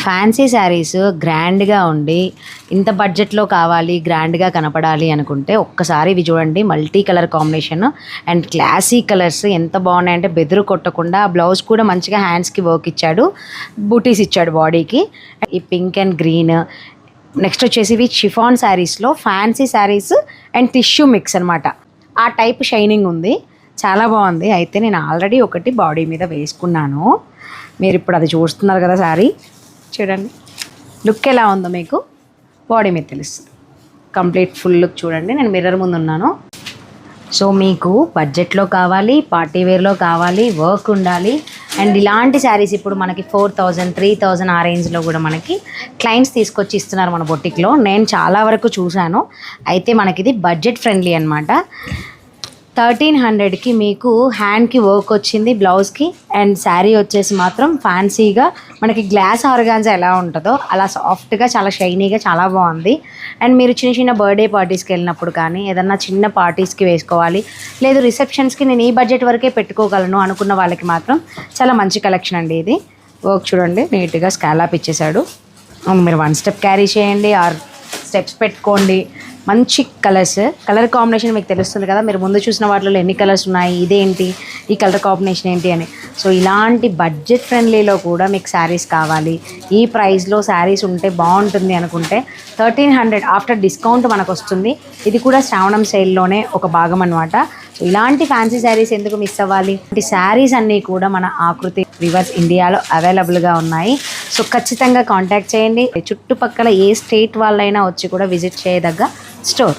Fancy saris గ్రాండ్గా ఉండి ఇంత బడ్జెట్లో కావాలి, గ్రాండ్గా కనపడాలి అనుకుంటే ఒక్కసారి ఇవి చూడండి. Multi colour combination and classy colours ఎంత బాగున్నాయంటే బెదురు కొట్టకుండా. బ్లౌజ్ కూడా మంచిగా హ్యాండ్స్కి వర్క్ ఇచ్చాడు, బూటీస్ ఇచ్చాడు బాడీకి. ఈ పింక్ అండ్ గ్రీన్. నెక్స్ట్ వచ్చేసి ఇవి షిఫాన్ శారీస్లో fancy saris and tissue mix అనమాట. ఆ టైప్ షైనింగ్ ఉంది, చాలా బాగుంది. అయితే నేను ఆల్రెడీ ఒకటి బాడీ మీద వేసుకున్నాను, మీరు ఇప్పుడు అది చూస్తున్నారు కదా శారీ. చూడండి లుక్ ఎలా ఉందో మీకు బాడీ మీద తెలుస్తుంది. కంప్లీట్ ఫుల్ లుక్ చూడండి. నేను మిర్రర్ ముందు ఉన్నాను. సో మీకు బడ్జెట్లో కావాలి, పార్టీ వేర్లో కావాలి, వర్క్ ఉండాలి అండ్ ఇలాంటి శారీస్ ఇప్పుడు మనకి 4000, 3000 ఆ రేంజ్లో కూడా మనకి క్లయింట్స్ తీసుకొచ్చి ఇస్తున్నారు మన బొటిక్లో. నేను చాలా వరకు చూశాను. అయితే మనకి ఇది బడ్జెట్ ఫ్రెండ్లీ అనమాట. 1300కి మీకు హ్యాండ్కి వర్క్ వచ్చింది బ్లౌజ్కి అండ్ శారీ వచ్చేసి మాత్రం ఫ్యాన్సీగా మనకి గ్లాస్ ఆర్గాన్జా ఎలా ఉంటుందో అలా సాఫ్ట్గా, చాలా షైనీగా, చాలా బాగుంది. అండ్ మీరు చిన్న చిన్న బర్త్డే పార్టీస్కి వెళ్ళినప్పుడు కానీ ఏదన్నా చిన్న పార్టీస్కి వేసుకోవాలి, లేదు రిసెప్షన్స్కి నేను ఈ బడ్జెట్ వరకే పెట్టుకోగలను అనుకున్న వాళ్ళకి మాత్రం చాలా మంచి కలెక్షన్ అండి ఇది. వర్క్ చూడండి నీట్గా స్కాలప్ ఇచ్చేసాడు. మీరు 1 స్టెప్ క్యారీ చేయండి ఆర్ స్టెప్స్ పెట్టుకోండి. మంచి కలర్ కాంబినేషన్ మీకు తెలుస్తుంది కదా, మీరు ముందు చూసిన వాటిలో ఎన్ని కలర్స్ ఉన్నాయి, ఇదేంటి, ఈ కలర్ కాంబినేషన్ ఏంటి అని. సో ఇలాంటి బడ్జెట్ ఫ్రెండ్లీలో కూడా మీకు శారీస్ కావాలి, ఈ ప్రైస్లో శారీస్ ఉంటే బాగుంటుంది అనుకుంటే 1300 ఆఫ్టర్ డిస్కౌంట్ మనకు వస్తుంది. ఇది కూడా శ్రావణం సేల్లోనే ఒక భాగం అనమాట. సో ఇలాంటి ఫ్యాన్సీ శారీస్ ఎందుకు మిస్ అవ్వాలి? ఈ శారీస్ అన్నీ కూడా మన ఆకృతి వివర్స్ ఇండియాలో అవైలబుల్గా ఉన్నాయి. సో ఖచ్చితంగా కాంటాక్ట్ చేయండి. చుట్టుపక్కల ఏ స్టేట్ వాళ్ళైనా వచ్చి కూడా విజిట్ చేయదగ్గ స్టోర్.